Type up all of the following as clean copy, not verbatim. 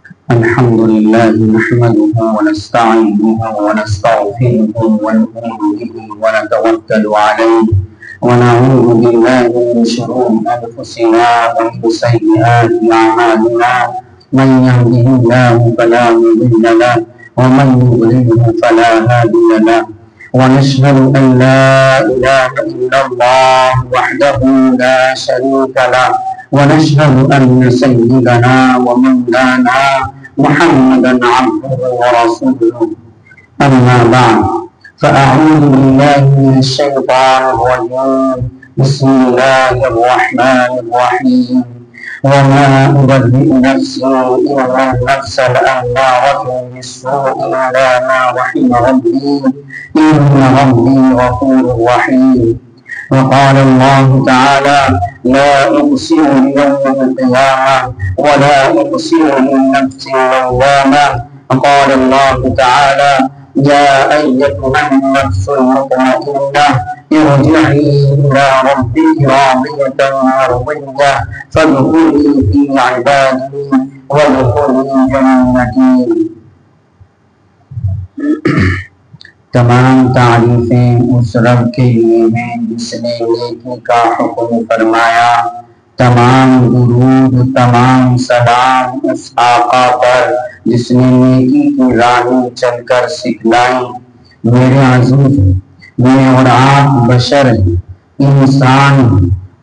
الحمد لله نحمده ونستعينه ونستغفره ونؤمن به ونتوكل عليه ونعوذ بالله من شرور أنفسنا ومن سيئات أعمالنا من يهده الله فلا مضل له ومن يضلله فلا هادي له ونشهد أن لا إله إلا الله وحده لا شريك له ونشهد أن سيدنا ومولانا محمدا عبده ورسوله أما بعد فأعوذ بالله من الشيطان الرجيم بسم الله الرحمن الرحيم وما أبرئ نفسي إن النفس لأمارة بالسوء إلا ما رحم ربي إن ربي غفور رحيم وقال الله تعالى لا أقسم بيوم القيامة ولا أقسم بالنفس اللوامة وقال الله تعالى يا أيتها النفس المطمئنة ارجعي إلى ربك راضية مرضية فادخلي في عبادي وادخلي جنتي. تمام تعریفیں اس رب کے لیے ہیں جس نے نیکی کا حکم فرمایا. تمام درود تمام سلام اس آقا پر جس نے نیکی کی راہیں چل کر سکھلائی. میرے عزیز، میں اور آپ بشر انسان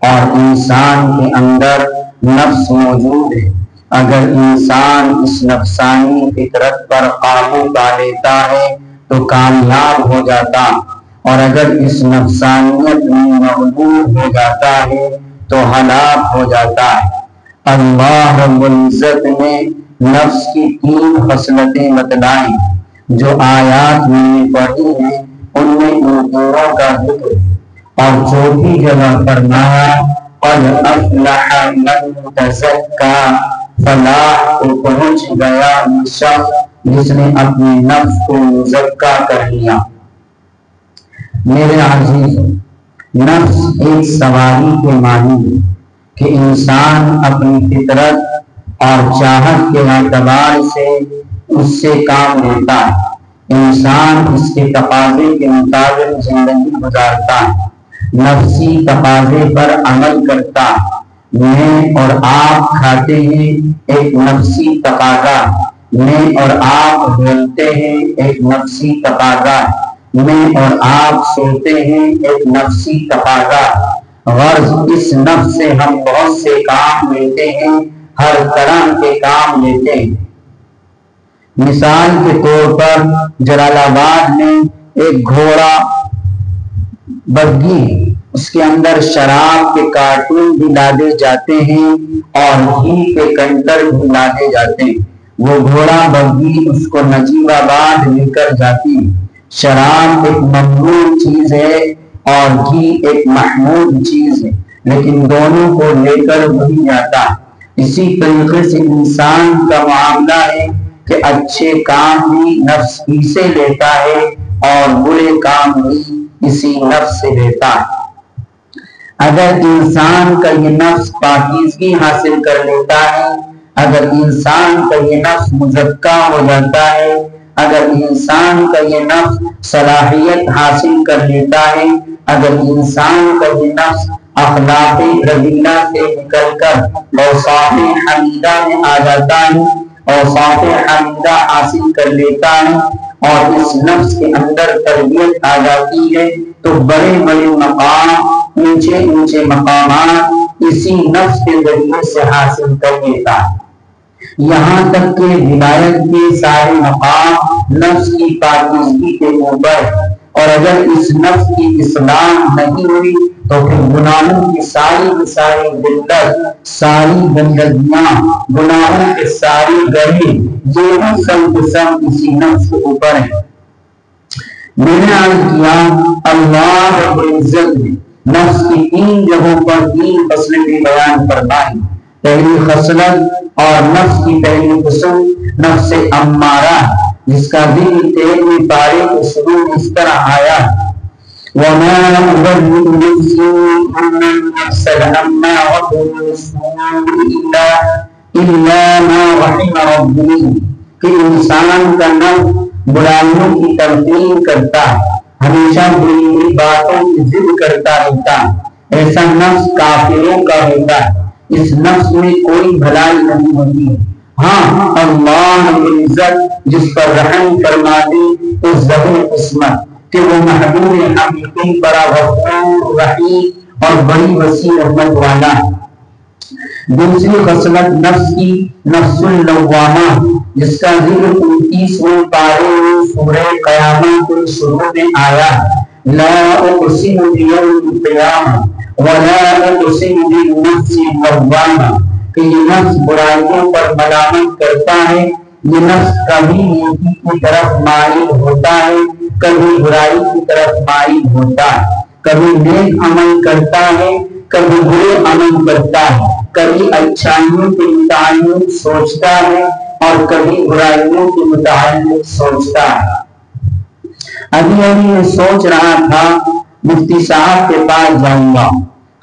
اور انسان کے اندر نفس موجود ہے. اگر انسان اس نفسانی فطرت پر قابو پا لیتا ہے تو کامیاب ہو جاتا، اور اگر اس نفسانیت میں مغلوب ہو جاتا ہے تو ہلاک ہو جاتا ہے. اللہ رب العزت نے نفس کی 3 خصلتیں بتلائیں جو آیات میں پڑھی ہیں، ان میں ان دونوں کا ذکر ہے. اور چوتھی جگہ فرمایا قد افلح من تزکا، فلاح کو پہنچ گیا وہ شخص جس نے اپنی نفس کو مزکا کر لیا. میرے عزیز، نفس ایک سواری کے معنی ہے کہ انسان اپنی فطرت اور چاہت کے اعتبار سے اس سے کام لیتا ہے. انسان اس کے تقاضے کے مطابق زندگی گزارتا ہے، نفسی تقاضے پر عمل کرتا ہے. میں اور آپ کھاتے ہیں، ایک نفسی تقاضا. میں اور آپ بولتے ہیں، ایک نفسی تقاضا. میں اور آپ سوتے ہیں، ایک نفسی تقاضا. غرض اس نفس سے ہم بہت سے کام لیتے ہیں، ہر طرح کے کام لیتے ہیں. مثال کے طور پر جلال آباد میں ایک گھوڑا بگی، اس کے اندر شراب کے کارٹون بھی لادے جاتے ہیں اور گھی کے کنٹر بھی لادے جاتے ہیں. وہ گھوڑا بگی اس کو نجیب آباد لے کر جاتی. شراب ایک ممنوع چیز ہے اور گھی ایک محمود چیز ہے، لیکن دونوں کو لے کر وہی جاتا. اسی طریقے سے انسان کا معاملہ ہے کہ اچھے کام بھی نفس ہی سے لیتا ہے اور برے کام بھی اسی نفس سے لیتا ہے. اگر انسان کا یہ نفس پاکیزگی حاصل کر لیتا ہے، اگر انسان کا یہ نفس مزکا ہو جاتا ہے، اگر انسان کا یہ نفس صلاحیت حاصل کر لیتا ہے، اگر انسان کا یہ نفس اخلاق رذیلہ سے نکل کر اوصاف حمیدہ میں آ جاتا ہے، اوصاف حمیدہ حاصل کر لیتا ہے اور اس نفس کے اندر تربیت آ جاتی ہے، تو بڑے بڑے مقام، اونچے اونچے مقامات اسی نفس کے ذریعے سے حاصل کر لیتا ہے. یہاں تک کہ ہدایت کے سارے مقام نفس کی پاکیزگی کے اوپر، اور اگر اس نفس کی اصلاح نہیں ہوئی تو پھر گناہوں کی ساری ذلت، ساری گندگیاں، گناہوں کے ساری گڑھے، یہ بھی سب کے سب اسی نفس کے اوپر ہے. میں نے عرض کیا اللہ رب العزت نے نفس کی 3 جگہوں پر 3 خصلتیں بیان فرمائی. پہلی خصلت اور نفس کی پہلی قسم نفس امارہ، جس کا ذکر 13ویں پارے کے شروع اس طرح آیا وَمَا أُبَرِّئُ نَفْسِي إِنَّ النَّفْسَ لَأَمَّارَةٌ بِالسُّوءِ إِلَّا الا ما رحم ربی کہ انسان کا نفس برائیوں کی تلقین کرتا، ہمیشہ بری بری باتوں کی ضد کرتا رہتا، ایسا نفس کافروں کا ہوتا ہے، اس نفس میں کوئی بھلائی نہیں ہوتی۔ ہاں اللہ رب العزت جس پر رحم فرما دے اس ذوی قسمت کہ وہ محبوب حقیقی بڑا غفور رحیم اور بڑی وسیع رحمت والا۔ دوسری خصلت نفس کی نفس اللوامہ جس کا ذکر 29ویں پارے میں سورہ قیامت کے شروع میں آیا، لا اقسم بیوم القیامہ ولا اقسم بالنفس اللوامہ کہ یہ نفس برائیوں پر ملامت کرتا ہے، یہ نفس کبھی نیکی کی طرف مائل ہوتا ہے، کبھی برائی کی طرف مائل ہوتا ہے، کبھی نیک عمل کرتا ہے، کبھی برے عمل کرتا ہے، کبھی اچھائیوں کے متعلق سوچتا ہے اور کبھی برائیوں کے متعلق سوچتا ہے۔ ابھی میں سوچ رہا تھا مفتی صاحب کے پاس جاؤں گا،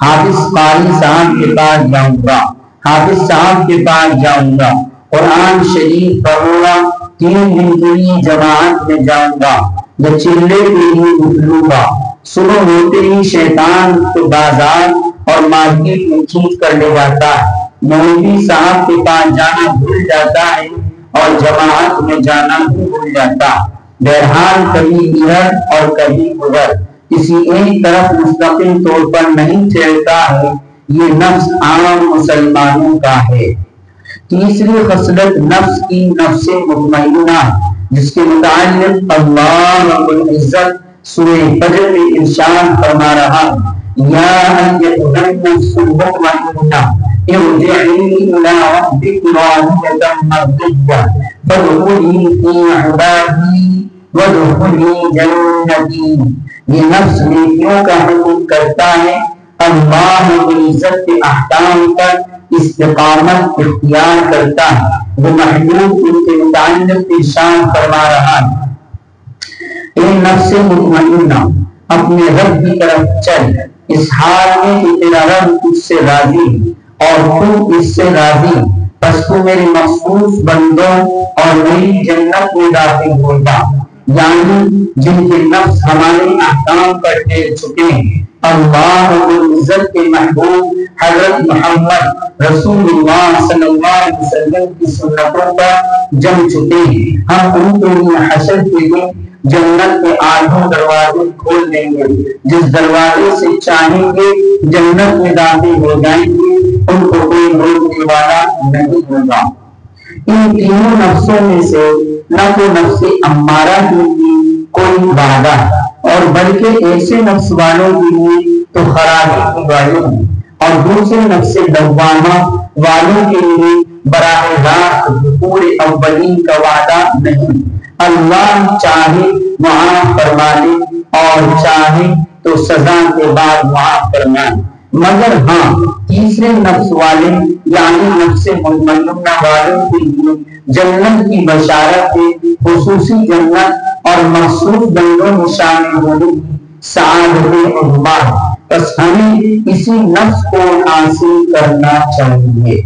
حافظ قاری صاحب کے پاس جاؤں گا، حافظ صاحب کے پاس جاؤں گا، قرآن شریف پڑھوں گا، 3 دن کے لیے جماعت میں جاؤں گا، یا چلے کے لیے نکلوں گا۔ صبح ہوتے ہی شیطان کو بازار اور مارکیٹ میں کھینچ کر لے جاتا ہے، مولوی صاحب کے پاس جانا بھول جاتا ہے اور جماعت میں جانا بھی بھول جاتا ہے۔ بہرحال کبھی ادھر اور کبھی ادھر، کسی ایک طرف مستقل طور پر نہیں چلتا ہے، یہ نفس عام مسلمانوں کا ہے۔ تیسری خصلت نفس کی نفس مطمئنہ جس کے متعلق اللہ رب العزت سورہ فجر میں ارشاد فرما رہا، یا ایھا النفس المطمئنہ ارجعی الی ربک راضیۃ مرضیہ فادخلی فی عبادی وادخلی جنتی۔ یہ نفس نیکیوں کا حکم کرتا ہے، اللہ رب العزت کے احکام پر استقامت اختیار کرتا ہے۔ وہ محبوب ان کے متعلق ارشاد فرما رہا ہے، اے نفس مطمئنہ اپنے رب کی طرف چل، اس حال میں کہ تیرا رب تجھ سے راضی اور تو اس سے راضی، بس تو میرے مخصوص بندوں اور میری جنت میں داخل ہوگا، یعنی جن کے نفس ہمارے احکام پر ٹھہر چکے ہیں، اللہ رب العزت کے محبوب حضرت محمد رسول اللہ صلی اللہ علیہ وسلم کی سنتوں پر جم چکے ہیں۔ ہم ان کے لیے حشر کے دن جنت کے 8 دروازے کھول دیں گے، جس دروازے سے چاہیں گے جنت میں داخل ہو جائیں گے، ان کو کوئی روکنے والا نہیں ہوگا۔ ان تینوں نفسوں میں سے نہ تو نفس امارہ کے لیے کوئی وعدہ اور بلکہ ایسے نفس والوں کے لیے تو خرابی کی گاڑی ہے، اور دوسرے نفس لوامہ والوں کے لیے براہ راست ظہور اولین کا وعدہ نہیں۔ اللہ چاہے معاف فرما دے اور چاہے تو سزا کے بعد معاف فرمائے، مگر ہاں تیسرے نفس والے یعنی نفس مطمئنہ والوں کے لیے جنت کی بشارت ہے، خصوصی جنت اور مخصوص بندوں میں شامل ہونے کی سعادت عظمیٰ ہے۔ بس ہمیں اسی نفس کو حاصل کرنا چاہیے۔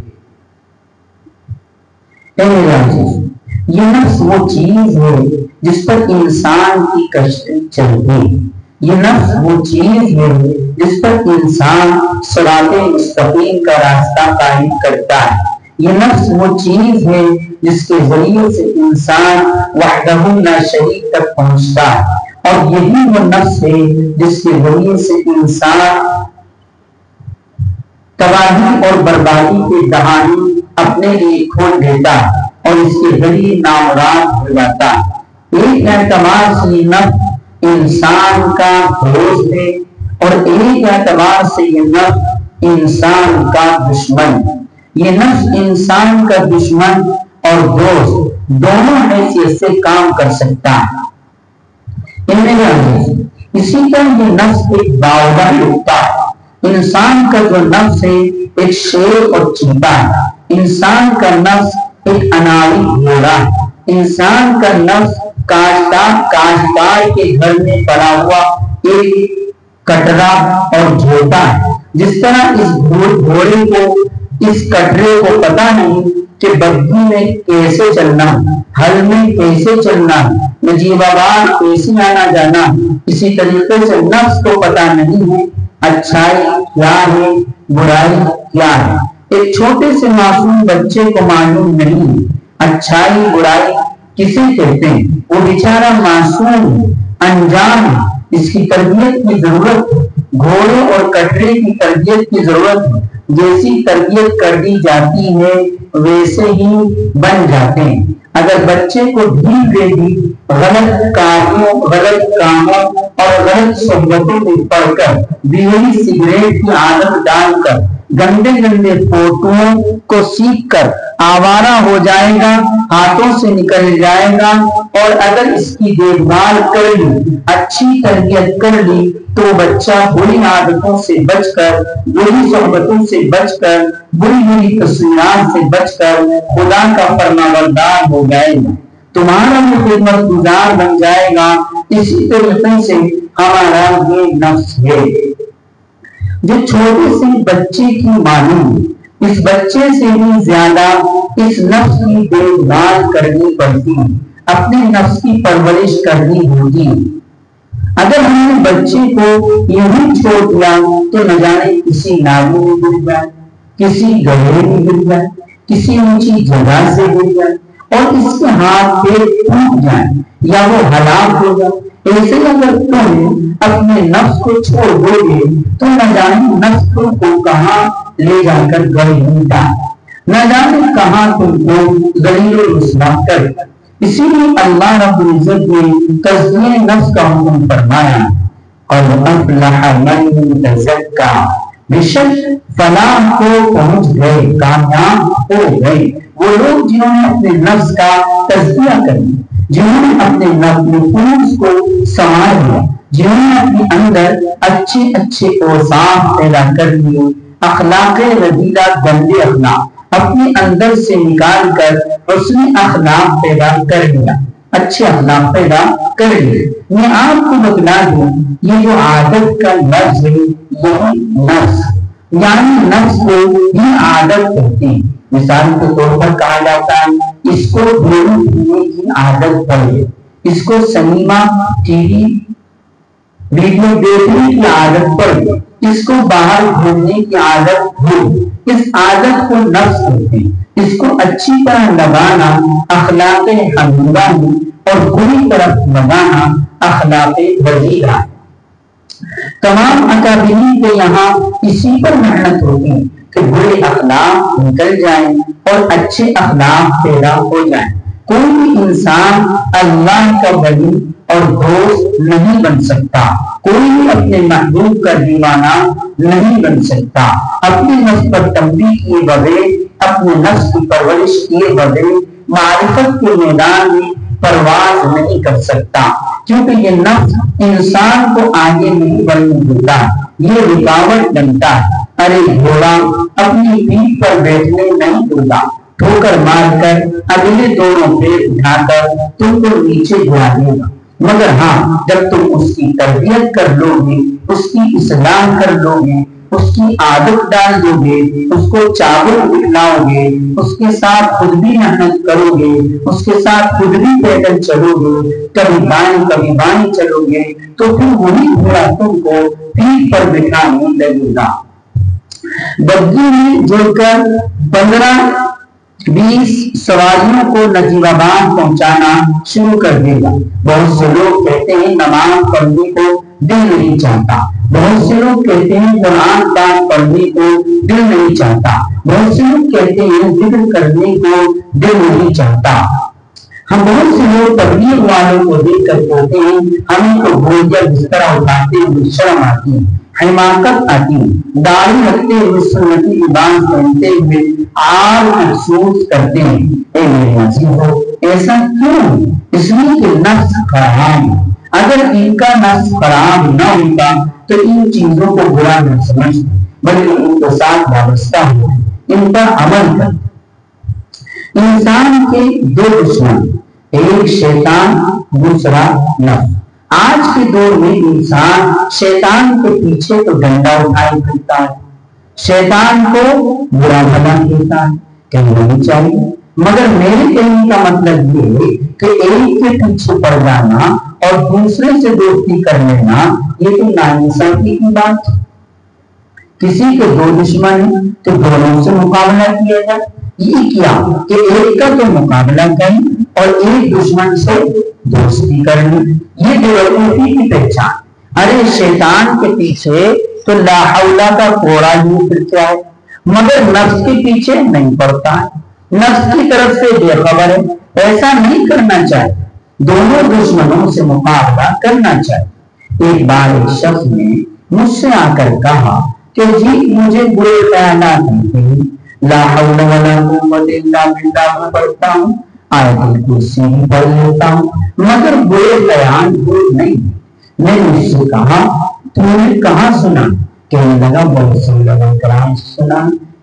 یہ نفس وہ چیز ہے جس پر انسان کی کشش چلتی، یہ نفس وہ چیز ہے جس پر انسان صراط مستقیم کا راستہ قائم کرتا ہے، یہ نفس وہ چیز ہے جس کے ذریعے سے انسان وحدہ لا شریک تک پہنچتا ہے، اور یہی وہ نفس ہے جس کے ذریعے سے انسان تباہی اور بربادی کے دہانے اپنے لیے کھول دیتا ہے اور اس کے ذریعے نامراد ہو جاتا ہے۔ ایک اعتبار سے یہ نفس انسان کا دوست ہے اور ایک اعتبار سے یہ نفس انسان کا دشمن۔ یہ نفس انسان کا دشمن اور دوست دونوں حیثیت سے کام کر سکتا ہے۔ اسی طرح یہ نفس ایک باوجہ نکتا ہے۔ انسان کا جو نفس ہے ایک شیر اور چیتا ہے، انسان کا نفس ایک اناڑی گھوڑا ہے، انسان کا نفس کاشتکار کے گھر میں پڑا ہوا ایک کٹرا اور جھوٹا ہے۔ جس طرح اس گھوڑے کو اس کٹرے کو پتا نہیں کہ بگھی میں کیسے چلنا، ہل میں کیسے چلنا، نجیب آباد کیسے آنا جانا، اسی طریقے سے نفس کو پتا نہیں ہے اچھائی کیا ہے برائی کیا ہے۔ ایک چھوٹے سے معصوم بچے کو معلوم نہیں اچھائی برائی کسے کہتے ہیں، وہ بیچارہ معصوم انجان، اس کی تربیت کی ضرورت، گھوڑے اور کٹرے کی تربیت کی ضرورت، جیسی تربیت کر دی جاتی ہے ویسے ہی بن جاتے ہیں۔ اگر بچے کو ڈھیل دے دی غلط کاموں اور غلط صحبتوں میں پڑھ کر، بیڑی سگریٹ کی عادت ڈال کر، گندے گندے فوٹوؤں کو سیکھ کر آوارہ ہو جائے گا، ہاتھوں سے نکل جائے گا، اور اگر اس کی دیکھ بھال کر لی، اچھی تربیت کر لی، تو بچہ بری عادتوں سے بچ کر، بری صحبتوں سے بچ کر، بری تصویرات سے بچ کر خدا کا فرمانبردار ہو جائے گا، تمہارا بھی خدمت گزار بن جائے گا۔ اسی طریقے سے ہمارا یہ نفس ہے جو چھوٹے سے بچے کی معلوم، اس بچے سے بھی زیادہ اس نفس کی دیکھ بھال کرنی پڑتی، اپنے نفس کی پرورش کرنی ہوتی۔ اگر ہم نے بچے کو یوں ہی چھوڑ دیا تو نہ جانے کسی نالی میں گر جائے، کسی گڑھے میں گر جائے، کسی اونچی جگہ سے گر جائے اور اس کے ہاتھ پیر ٹوٹ جائیں یا وہ ہلاک ہو جائے۔ ایسے اگر تم اپنے نفس کو چھوڑ دو گے تو نہ جانے نفس کو کہاں لے جا کر گڑھ ڈال، نہ جانے کہاں تم کو ذلیل و رسوا کر۔ اسی لیے اللہ رب العزت نے تزکیہ نفس کا حکم فرمایا، قد افلح من تزکا، بے شک فلاح کو پہنچ گئے، کامیاب ہو گئے وہ لوگ جنہوں نے اپنے نفس کا تزکیہ کر لیا، جنہوں نے اپنے نفس کو سنوار لیا، جنہوں نے اپنے اندر اچھے اچھے اوصاف پیدا کر لیے، اخلاق رذیلہ گندے اخلاق اپنے اندر سے نکال کر حسن اخلاق پیدا کر لیا، اچھے اخلاق پیدا کر لیے۔ میں آپ کو بتلا دوں، یہ جو عادت کا لفظ ہے یہی نفس، یعنی نفس کو یہ عادت کہتے ہیں۔ مثال کے طور پر کہا جاتا ہے اس کو بیڑی پینے کی عادت پڑے، اس کو سنیما ٹی وی ویڈیو دیکھنے کی عادت پڑے، اس کو باہر گھومنے کی عادت ہو، اس عادت کو نفس کہتے ہیں۔ اس کو اچھی طرح لگانا اخلاق حمیدہ اور بری طرف لگانا اخلاق رذیلہ۔ تمام اکابرین کے یہاں اسی پر محنت ہوتی ہے کہ برے اخلاق نکل جائیں اور اچھے اخلاق پیدا ہو جائیں۔ کوئی بھی انسان اللہ کا ولی اور دوست نہیں بن سکتا، کوئی بھی اپنے محبوب کا دیوانہ نہیں بن سکتا، اپنے نفس پر تنبیہ کیے بغیر، اپنے نفس کی پرورش کیے بغیر معرفت کے میدان میں پرواز نہیں کر سکتا، کیونکہ یہ نفس انسان کو آگے نہیں بڑھنے دیتا، یہ رکاوٹ بنتا ہے۔ ارے گھوڑا اپنی پیٹھ پر بیٹھنے نہیں دیتا، ٹھوکر مار کر اگلے دونوں پیر اٹھا کر تم کو نیچے گرا دے گا، مگر ہاں جب تم اس کی تربیت کر لو گے، اس کی اصلاح کر لو گے، اس کی عادت ڈال دو گے، اس کو چاول کھلاؤ گے، اس کے ساتھ خود بھی محنت کرو گے، اس کے ساتھ خود بھی پیدل چلو گے، کبھی بائیں چلو گے، تو پھر وہی گھوڑا تم کو پیٹھ پر بٹھانے لگے گا۔ بگھی میں جڑ کر 15-20 سواریوں کو نجیب آباد پہنچانا شروع کر دے گا۔ بہت سے لوگ کہتے ہیں نماز پڑھنے کو دل نہیں چاہتا، بہت سے لوگ کہتے ہیں قرآن پاک پڑھنے کو دل نہیں چاہتا، بہت سے لوگ کہتے ہیں ذکر کرنے کو دل نہیں چاہتا۔ ہم بہت سے لوگ تبلیغ والوں کو دیکھ کر کہتے ہیں ہمیں تو بھوجیا بستر اٹھاتے ہوئے شرم آتی ہے، حماقت آتی ہے، داڑھی رکھتے ہوئے سنتی لباس پہنتے ہوئے عار محسوس کرتے ہیں۔ اے میرے عزیزو، ایسا کیوں ہے؟ اس لیے کہ نفس خراب ہے۔ اگر ان کا نفس خراب نہ ہوتا تو ان چیزوں کو برا نہ سمجھتے، بلکہ ان کے ساتھ وابستہ ہوتے، ان پر عمل کرتے۔ انسان کے دو دشمن، ایک شیطان، دوسرا نفس۔ آج کے دور میں انسان شیطان کے پیچھے تو ڈنڈا اٹھائے پھرتا ہے، شیطان کو برا بھلا کہتا ہے، کہنا نہیں چاہیے، مگر میرے کہنے کا مطلب یہ کہ ایک کے پیچھے پڑ جانا اور دوسرے سے دوستی کر لینا یہ تو ناانصافی کی بات ہے۔ کسی کے دو دشمن ہیں تو دونوں سے مقابلہ کیا جائے، یہ کیا کہ ایک کا تو مقابلہ کریں اور ایک دشمن سے دوستی کریں، یہ بیوقوفی کی پہچان۔ ارے شیطان کے پیچھے تو لا حول کا کوڑا نہیں پھرتا ہے، مگر نفس کے پیچھے نہیں پڑتا ہے، نفس کی طرف سے بے خبر ہے۔ ایسا نہیں کرنا چاہیے، دونوں دشمنوں سے مقابلہ کرنا چاہیے۔ ایک بار ایک شخص نے مجھ سے آ کر کہا کہ جی مجھے برے خیالات ہیں، لا حول ولا قوت الا باللہ پڑھتا ہوں، آیت الکرسی بھی پڑھ لیتا ہوں، مگر برے خیال دور نہیں۔ میں نے اس سے کہا تم نے کہاں سنا؟ کہنے لگا بہت سے علماء کرام سے سنا،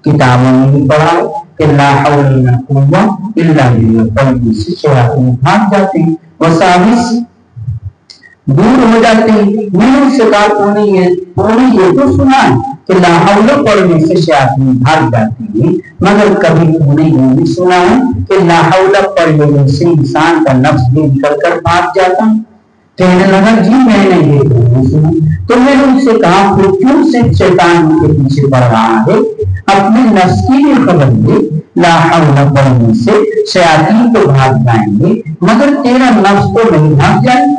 کتابوں میں بھی پڑھا کہ لا حول ولا قوت الا باللہ پڑھنے سے شیاطین بھاگ جاتے ہیں، وساوس دور ہو جاتے ہیں۔ میں نے اس سے کہا تو نے یہ تو سنا ہے کہ لا حول پڑھنے سے شیاطین بھاگ جاتے ہیں، مگر کبھی تو نے یہ بھی سنا ہے کہ لا حول پڑھنے سے انسان کا نفس بھی نکل کر بھاگ جاتا ہے؟ کہنے لگا جی میں نے یہ نہیں سنا۔ تو میں نے اس سے کہا پھر کیوں سے شیطان کے پیچھے پڑ رہا ہے؟ اپنے نفس کی بھی خبر دے، لا حول پڑھنے سے شیاطین تو بھاگ جائیں گے، مگر تیرا نفس تو نہیں بھاگ جائے گا،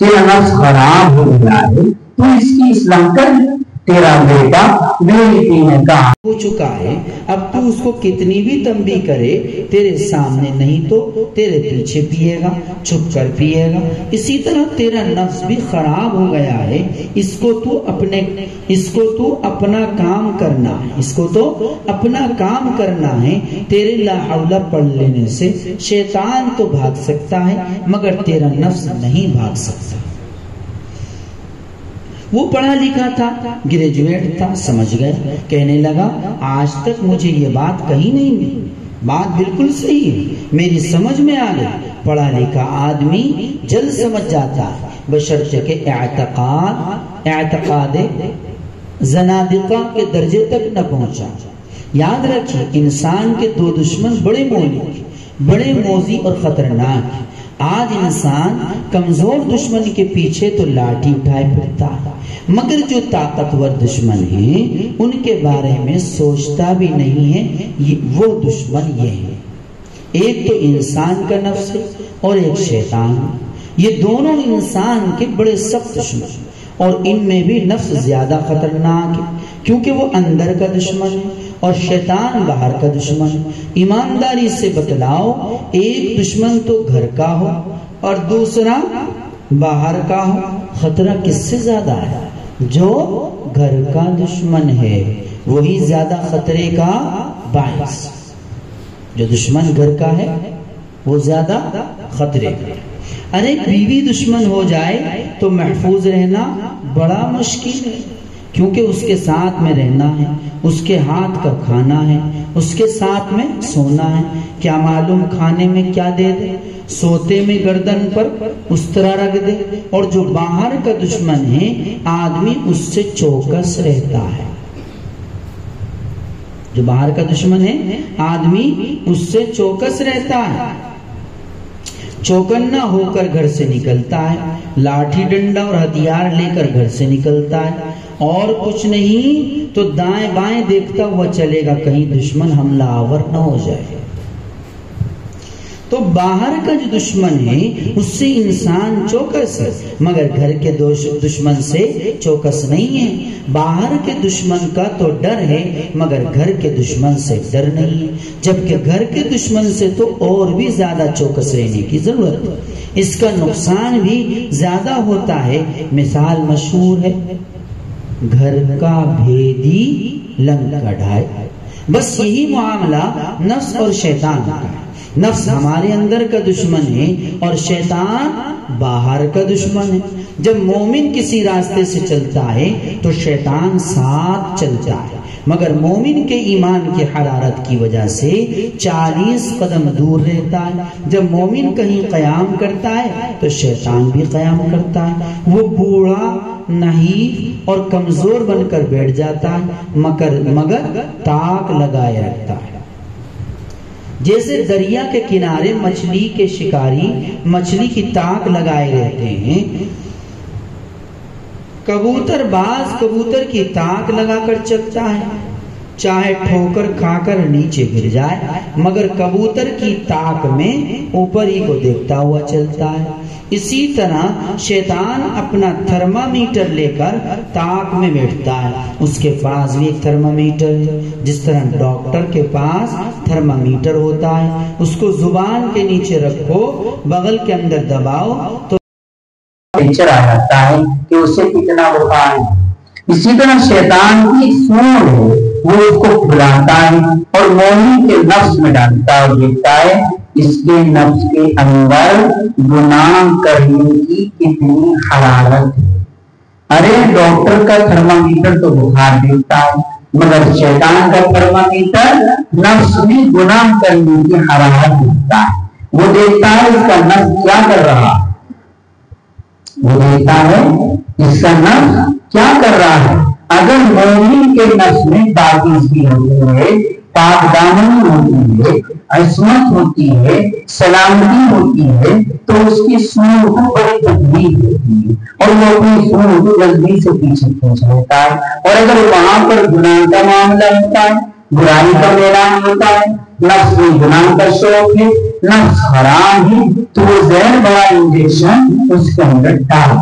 تیرا نفس خراب ہو گیا ہے، تو اس کی اصلاح کر۔ تیرا بیٹا میری پینے کا ہو چکا ہے، اب تو اس کو کتنی بھی تنبیہ کرے تیرے سامنے نہیں تو تیرے پیچھے پیے گا، چھپ کر پیے گا۔ اسی طرح تیرا نفس بھی خراب ہو گیا ہے، اس کو تو اپنا کام کرنا ہے، تیرے لا حول پڑھ لینے سے شیطان تو بھاگ سکتا ہے مگر تیرا نفس نہیں بھاگ سکتا۔ وہ پڑھا لکھا تھا، گریجویٹ تھا، سمجھ گئے، کہنے لگا آج تک مجھے یہ بات کہیں نہیں ملی، بات بالکل صحیح ہے، میری سمجھ میں آ گئی۔ پڑھا لکھا آدمی جلد سمجھ جاتا ہے، بشرطے کہ اعتقاد زنادقہ کے درجے تک نہ پہنچا۔ یاد رکھیے انسان کے دو دشمن بڑے مہلک، بڑے موذی اور خطرناک۔ آج انسان کمزور دشمن کے پیچھے تو لاٹھی اٹھائے پھرتا ہے، مگر جو طاقتور دشمن ہیں ان کے بارے میں سوچتا بھی نہیں ہے۔ وہ دشمن یہ ہے، ایک تو انسان کا نفس ہے اور ایک شیطان۔ یہ دونوں انسان کے بڑے سخت دشمن، اور ان میں بھی نفس زیادہ خطرناک ہے کیونکہ وہ اندر کا دشمن ہے اور شیطان باہر کا دشمن۔ ایمانداری سے بتلاؤ، ایک دشمن تو گھر کا ہو اور دوسرا باہر کا ہو، خطرہ کس سے زیادہ ہے؟ جو گھر کا دشمن ہے وہی زیادہ خطرے کا باعث، جو دشمن گھر کا ہے وہ زیادہ خطرے کا۔ ارے بیوی دشمن ہو جائے تو محفوظ رہنا بڑا مشکل ہے، کیونکہ اس کے ساتھ میں رہنا ہے، اس کے ہاتھ کا کھانا ہے، اس کے ساتھ میں سونا ہے، کیا معلوم کھانے میں کیا دے دے، سوتے میں گردن پر اس طرح رکھ دے۔ اور جو باہر کا دشمن ہے آدمی اس سے چوکس رہتا ہے، جو باہر کا دشمن ہے آدمی اس سے چوکس رہتا ہے، چوکنا ہو کر گھر سے نکلتا ہے، لاٹھی ڈنڈا اور ہتھیار لے کر گھر سے نکلتا ہے، اور کچھ نہیں تو دائیں بائیں دیکھتا ہوا چلے گا کہیں دشمن حملہ آور نہ ہو جائے۔ تو باہر کا جو دشمن ہے اس سے انسان چوکس ہے، مگر گھر کے دشمن سے چوکس نہیں ہے۔ باہر کے دشمن کا تو ڈر ہے مگر گھر کے دشمن سے ڈر نہیں ہے، جبکہ گھر کے دشمن سے تو اور بھی زیادہ چوکس رہنے کی ضرورت ہے، اس کا نقصان بھی زیادہ ہوتا ہے۔ مثال مشہور ہے، گھر کا بھیدی لنگ کا ڈھائی۔ بس یہی معاملہ نفس اور شیطان کا ہے۔ نفس ہمارے اندر کا دشمن ہے اور شیطان باہر کا دشمن ہے۔ جب مومن کسی راستے سے چلتا ہے تو شیطان ساتھ چلتا ہے، مگر مومن کے ایمان کی حرارت کی وجہ سے 40 قدم دور رہتا ہے۔ جب مومن کہیں قیام کرتا ہے تو شیطان بھی قیام کرتا ہے، وہ بوڑھا نحیف اور کمزور بن کر بیٹھ جاتا ہے مگر تاک لگائے رکھتا ہے۔ جیسے دریا کے کنارے مچھلی کے شکاری مچھلی کی تاک لگائے رہتے ہیں، کبوتر باز کبوتر کی تاک لگا کر چلتا ہے، چاہے ٹھوکر کھا کر نیچے گر جائے مگر کبوتر کی تاک میں اوپر ہی کو دیکھتا ہوا چلتا ہے۔ اسی طرح شیطان اپنا تھرمامیٹر لے کر تاک میں بیٹھتا ہے، اس کے پاس بھی ایک تھرمامیٹر ہے، جس طرح ڈاکٹر کے پاس تھرمامیٹر ہوتا ہے، اس کو زبان کے نیچے رکھو، بغل کے اندر دباؤ تو پکچر آ جاتا ہے کہ اسے کتنا بخار ہے۔ اسی طرح شیطان کی سور ہے، وہ اس کو پھلاتا ہے اور مومن کے نفس میں ڈالتا ہے اور دیکھتا ہے اس کے نفس کے اندر گناہ کرنے کی کتنی حرارت ہے۔ ارے ڈاکٹر کا تھرمامیٹر تو بخار دیکھتا ہے مگر شیطان کا تھرمامیٹر نفس میں گناہ کرنے کی حرارت دیکھتا ہے۔ وہ دیکھتا ہے اس کا نفس کیا کر رہا ہے، وہ دیکھتا ہے اس کا نفس کیا کر رہا ہے۔ اگر مومن کے نفس میں پاکیزگی ہوتی ہے، پاک دامنی ہوتی ہے، عصمت ہوتی ہے، سلامتی ہوتی ہے تو اس کی سور کو بڑی تکلیف ہوتی ہے اور وہ اپنی سور کو جلدی سے پیچھے کھینچ لیتا ہے۔ اور اگر وہاں پر گناہ کا معاملہ ہوتا ہے، برائی کا میدان ہوتا ہے، نفس میں گناہ کا شوق ہے، نفس حرام ہے تو وہ زہر بڑا انجیکشن اس کے اندر ڈالتا ہے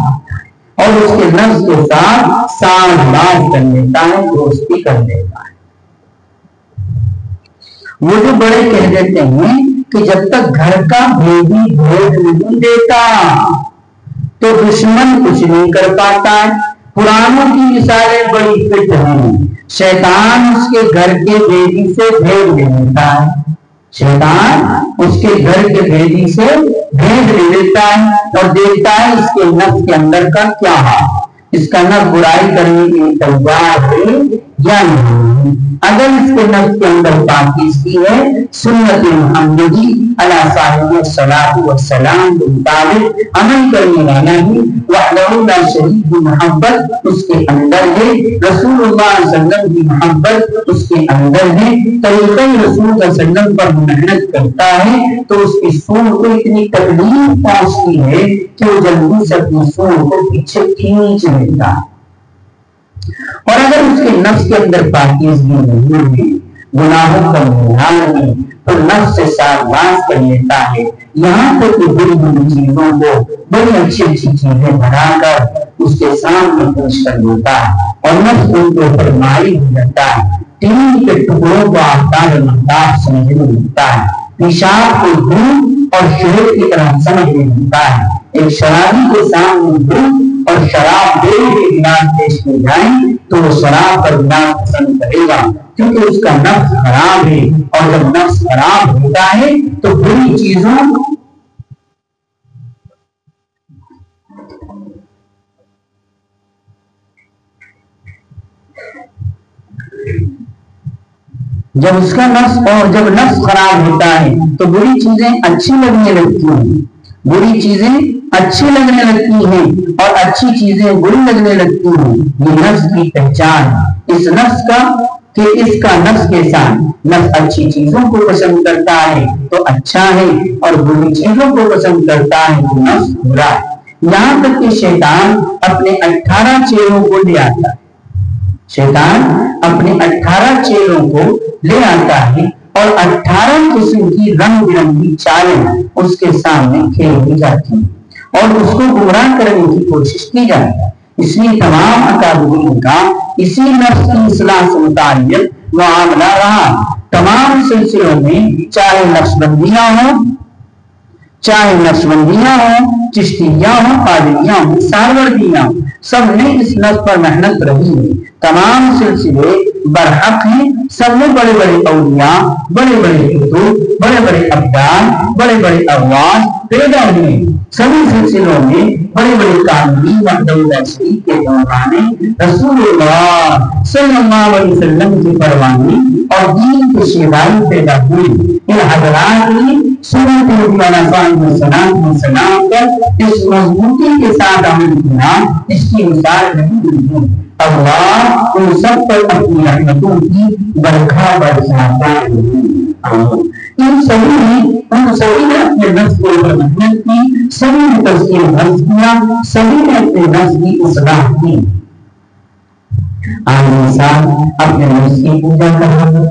اور اس کے نفس کے ساتھ سانس باز کر لیتا ہے، دوستی کر لیتا ہے۔ وہ جو بڑے کہہ دیتے ہیں کہ جب تک گھر کا بیوی بھیج نہیں دیتا تو دشمن کچھ نہیں کر پاتا ہے۔ پرانوں کی مثالیں بڑی فٹ ہیں، شیطان اس کے گھر کے بیوی سے بھیج لے لیتا ہے، شیطان اس کے گھر کے بیوی سے بھیج لے لیتا ہے اور دیکھتا ہے اس کے نفس کے اندر کا کیا ہے، اس کا نفس برائی کرنے کی تیار ہے یا نہیں۔ اگر اس کے نفس کے اندر پاکیزگی ہے، سنت محمدی علی صاحب الصلاۃ والسلام کے مطابق عمل کرنے والا ہے، وحدہ لا شریک کی محبت اس کے اندر ہے، رسول اللہ صلی اللہ علیہ وسلم کی محبت اس کے اندر ہے، طریقہ رسول صلی اللہ علیہ وسلم پر محنت کرتا ہے تو اس کی سور کو اتنی تکلیف پہنچتی ہے کہ وہ جلدی سے اپنی سور کو پیچھے کھینچ لیتا ہے۔ اور اگر اس کے نفس کے اندر پاکیزگی نہیں ہے، گناہوں کا میدان ہے تو نفس سے ساتھ باز کر لیتا ہے، یہاں تک کہ بڑی بڑی چیزوں کو بڑی اچھی اچھی چیزیں بنا کر اس کے سامنے پیش کر دیتا ہے اور نفس ان کے اوپر مائل ہو جاتا ہے، تین کے ٹکڑوں کو آفتاب مہتاب سمجھنے لگتا ہے، پیشاب کو دودھ اور شہد کی طرح سمجھنے لگتا ہے۔ ایک شرابی کے سامنے دودھ اور شراب دے کے گلاس پیش کیے جائیں تو وہ شراب کا گلاس پسند کرے گا کیونکہ اس کا نفس خراب ہے، اور جب نفس خراب ہوتا ہے تو بری چیزوں جب اس کا نفس اور جب نفس خراب ہوتا ہے تو بری چیزیں اچھی لگنے لگتی ہیں، بری چیزیں اچھی لگنے لگتی ہیں اور اچھی چیزیں بری لگنے لگتی ہیں۔ یہ نفس کی پہچان اس نفس کا کہ اس کا نفس کے ساتھ نفس اچھی چیزوں کو پسند کرتا ہے تو اچھا ہے اور بری چیزوں کو پسند کرتا ہے تو نفس برا ہے۔ یہاں تک کہ شیطان اپنے 18 چہروں کو لے آتا ہے، شیطان اپنے 18 چہروں کو لے آتا ہے اور 18 قسم کی رنگ برنگی چالیں اس کے سامنے کھیلی جاتی ہیں اور اس کو گمراہ کرنے کی کوشش کی جاتی ہے۔ اس لیے تمام اکابرین کا اسی نفس کی اصلاح سے متعلق معاملہ رہا۔ تمام سلسلوں میں چاہے نقشبندیاں ہوں چشتیاں ہوں، قادریاں ہوں، سہروردیاں ہوں، سب نے اس نفس پر محنت رہی ہے۔ تمام سلسلے برحق ہیں، سب میں بڑے بڑے اولیاء، بڑے بڑے کتب، بڑے بڑے ابدال، بڑے بڑے ارواح پیدا ہوئے۔ سبھی سلسلوں میں بڑے بڑے کاملی وحدہ لا شریک کے فرمانے رسول اللہ صلی اللہ علیہ وسلم کی پروانی اور دین کی شیوائی پیدا ہوئی۔ ان حضرات نے سنت سلام پر اس مضبوطی کے ساتھ عمل کیا، اس کی مثال نہیں ملتی۔ اللہ ان سب پر اپنی رحمتوں کی برکھا برساتا ہے۔ ان سبھی نے اپنے نفس کے اوپر محنت کی، سبھی نے تزکیہ نفس کیا، سبھی نے اپنے نفس کی اصلاح کی۔ آج انسان اپنے نفس کی پوجا کر رہا ہے،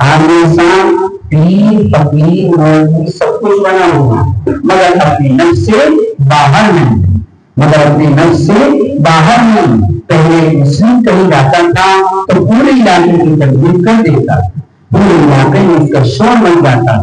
آج انسان پیر فقیر مولوی سب کچھ بنا ہوا مگر اپنے نفس سے باہر نہیں۔ پہلے مسلم کہیں جاتا تھا تو پورے علاقے کی تدبیر کر دیتا، پورے علاقے میں اس کا شور بن جاتا،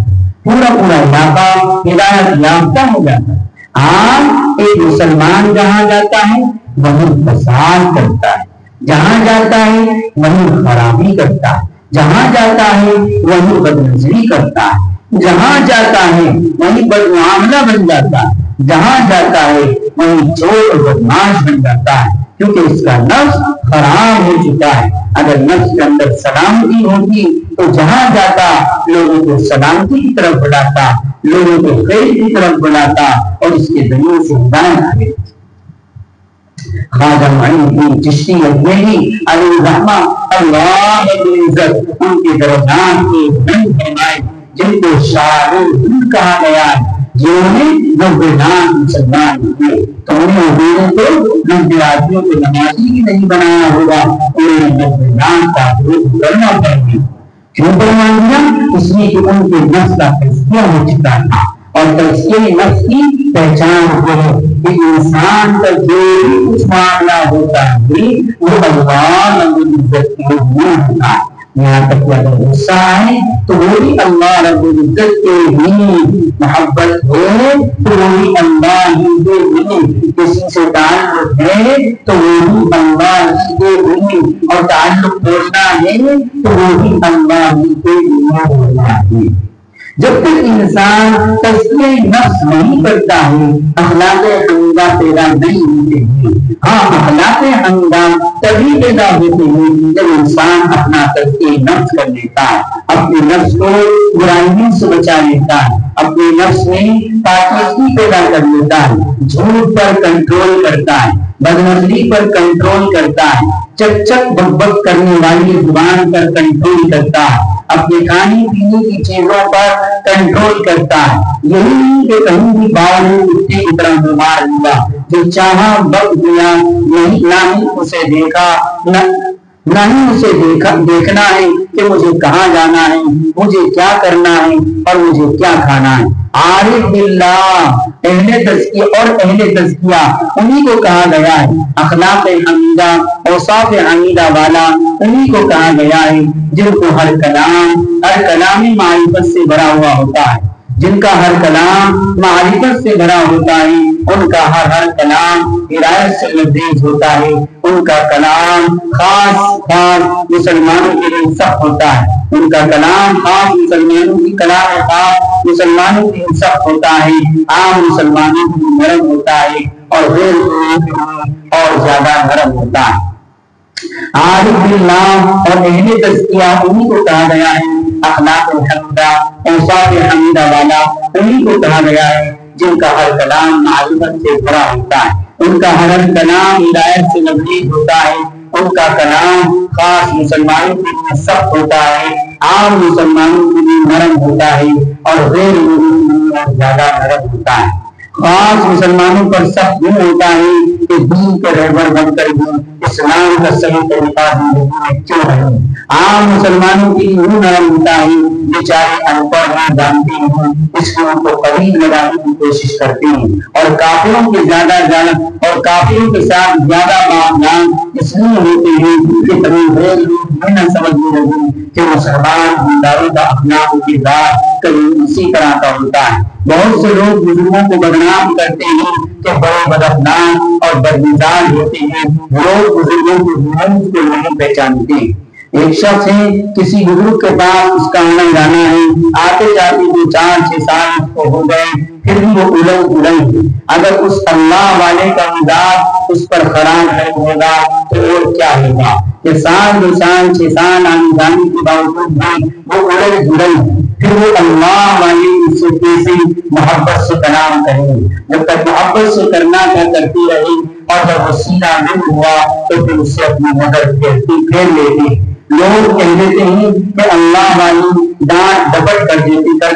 پورا علاقہ ہدایت یافتہ ہو جاتا۔ آج ایک مسلمان جہاں جاتا ہے وہیں فساد کرتا ہے، جہاں جاتا ہے وہیں خرابی کرتا ہے، جہاں جاتا ہے وہیں بدنظری کرتا ہے، جہاں جاتا ہے وہیں بدمعاملہ بن جاتا ہے، جہاں جاتا ہے وہیں چور اور بدماش بن جاتا ہے، کیونکہ اس کا نفس خراب ہو چکا ہے۔ اگر نفس کے اندر سلامتی ہوتی تو جہاں جاتا لوگوں کو سلامتی کی طرف بلاتا، لوگوں کو خیر کی طرف بلاتا اور اس کے ذریعے سے ہدایت آئے۔ خواجہ معین الدین چشتی اجمیری علیہ الرحمہ اللہ رب العزت ان کے درجات کو بلند فرمائے، جن کو شاہ کہا گیا ہے، جنہوں نے 90 لاکھ مسلمان ہوئے تو انہیں تو 90 آدمیوں کو نمازی ہی نہیں بنایا ہوگا، انہیں 90 لاکھ کا درود کرنا پڑے۔ کیوں فرما دیا؟ اس لیے کہ ان کے نفس کا تزکیہ ہو چکا تھا، اور تزکیہ نفس کی پہچان ہے کہ انسان کا جو بھی کچھ معاملہ ہوتا ہے وہ اللہ رب العزت کے لیے ہوتا ہے۔ یہاں تک کہ اگر غصہ ہے تو وہ بھی اللہ رب العزت کے لیے، محبت ہے تو وہ بھی اللہ ہی کے لیے، کسی سے تعلق ہے تو وہ بھی اللہ ہی کے لیے، اور تعلق توڑنا ہے تو وہ بھی اللہ ہی کے لیے ہونا ہے۔ جب تک انسان تزکیہ نفس نہیں کرتا ہے اخلاق حمیدہ پیدا نہیں ہوتے ہیں۔ ہاں، اخلاق حمیدہ تبھی پیدا ہوتے ہیں جب انسان اپنا تزکیہ نفس کر لیتا ہے، اپنے نفس کو برائیوں سے بچا لیتا ہے، اپنے نفس میں پاکیزگی پیدا کر لیتا ہے، جھوٹ پر کنٹرول کرتا ہے، بدنظری پر کنٹرول کرتا ہے، چک چک بک بک کرنے والی زبان پر کنٹرول کرتا ہے، اپنے کھانے پینے کی چیزوں پر کنٹرول کرتا ہے۔ یہی نہیں کہ کہیں بھی باؤ کتے کی طرح بیمار ہوا، جو چاہا بک گیا، نہ ہی اسے دیکھا، نہ ہی اسے دیکھنا ہے کہ مجھے کہاں جانا ہے، مجھے کیا کرنا ہے اور مجھے کیا کھانا ہے۔ عارف باللہ، اہل تزکیہ اور اہل تزکیہ انہی کو کہا گیا ہے، اخلاق حمیدہ اوصاف حمیدہ والا انہی کو کہا گیا ہے جن کو ہر کلام معرفت سے بھرا ہوا ہوتا ہے، جن کا ہر کلام معرفت سے بھرا ہوتا ہے، ان کا ہر کلام ہدایت سے لبریز ہوتا ہے، ان کا کلام خاص مسلمانوں کے لیے سخت ہوتا ہے، ان کا کلام خاص مسلمانوں کی کلام خاص مسلمانوں کے لیے سخت ہوتا ہے، عام مسلمانوں کے لیے نرم ہوتا ہے اور غیر اور زیادہ نرم ہوتا ہے۔ عارف باللہ اور اہل تزکیہ انہی کو کہا گیا ہے، اخلاق حمیدہ اوصاف حمیدہ والا انہی کو کہا گیا ہے جن کا ہر کلام معرفت سے بھرا ہوتا ہے، ان کا ہر کلام ہدایت سے لبریز ہوتا ہے، ان کا کلام خاص مسلمانوں کے لیے سخت ہوتا ہے، عام مسلمانوں کے لیے نرم ہوتا ہے اور غیر مسلمانوں کے لیے زیادہ نرم ہوتا ہے۔ خاص مسلمانوں پر سخت دن ہوتا ہے کہ دین کے رہبر بن کر بھی اسلام کا صحیح طریقہ زندگی میں کیوں نہیں، عام مسلمانوں کی یوں نرم ہوتا ہے، بیچارے ان پڑھ ہیں، جانتے ہیں، اسلام کو قریب لگانے کی کوشش کرتے ہیں، اور کافروں کے زیادہ اور کافروں کے ساتھ زیادہ معاملات اس لیے ہوتے ہیں کہ تمام لوگ نہ سمجھنے لگے کہ مسلمان داروں کا اخلاق و کردار کبھی اسی طرح کا ہوتا ہے۔ بہت سے لوگ بزرگوں کو بدنام کرتے ہیں کہ بڑے بداخلاق اور بدمزاج ہوتے ہیں، لوگ بزرگوں کو نہیں پہچانتے۔ ایک شخص ہے، کسی بزرگ کے پاس اس کا آنا جانا ہے، آتے جاتے جو 4-6 سال اس کو ہو گئے، پھر بھی وہ الگ اگر اس اللہ والے کا مزاج اس پر خراب نہیں ہوگا تو اور کیا ہوگا کہ 6 سال آنے جانے کے باوجود بھی وہ الگ پھر وہ اللہ والے اس سے کیسے محبت سے کلام کریں؟ جب تک محبت سے کرنا کیا کرتی رہے، اور جب وہ سینہ نہیں ہوا تو پھر اس سے اپنی مدد پھیر لیتے۔ لوگ کہہ دیتے ہیں کہ اللہ والی ڈانٹ ڈپٹ کر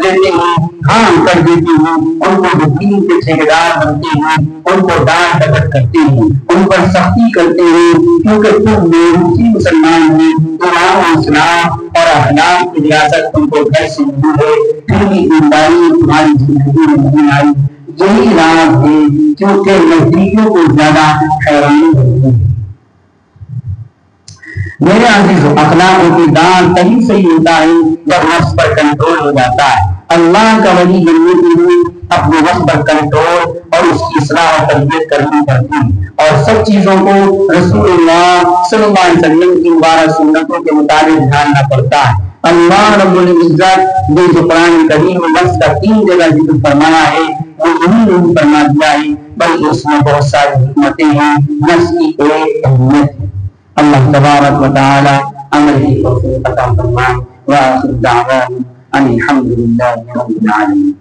دیتے ہیں، ہاں کر دیتے ہیں، ان کو دین کے ٹھیکیدار بنتے ہیں، ان کو ڈانٹ ڈپٹ کرتے ہیں، ان پر سختی کرتے ہیں، کیونکہ تم میرے مسلمان ہیں، امام اسلام اور اخلاق کی ریاست تم کو گھر سے ملی ہے، پھر بھی ایمانداری تمہاری زندگی میں نہیں آئی۔ یہی راز ہے کیونکہ نزدیکیوں کو زیادہ حیرانی ہوتی ہے۔ میرے عزیز اخلاق و کردار تبھی صحیح ہوتا ہے جب نفس پر کنٹرول ہو جاتا ہے۔ اللہ کا ولی بننے کے لیے اپنے نفس پر کنٹرول اور اس کی اصلاح و تربیت کرنی پڑتی ہے، اور سب چیزوں کو رسول اللہ صلی اللہ علیہ وسلم کی مبارک سنتوں کے مطابق جاننا پڑتا ہے۔ اللہ رب العزت نے جو قرآن کریم میں نفس کا 3 جگہ ذکر فرمایا ہے وہ یہی نہیں فرما دیا ہے، بلکہ اس میں بہت ساری حکمتیں ہیں، نفس کی ایک اہمیت ہے۔ اللہ تبارک و تعالی عمل کی توفیق عطا فرمائے۔ وآخر دعوانا ان الحمد للہ رب العالمین۔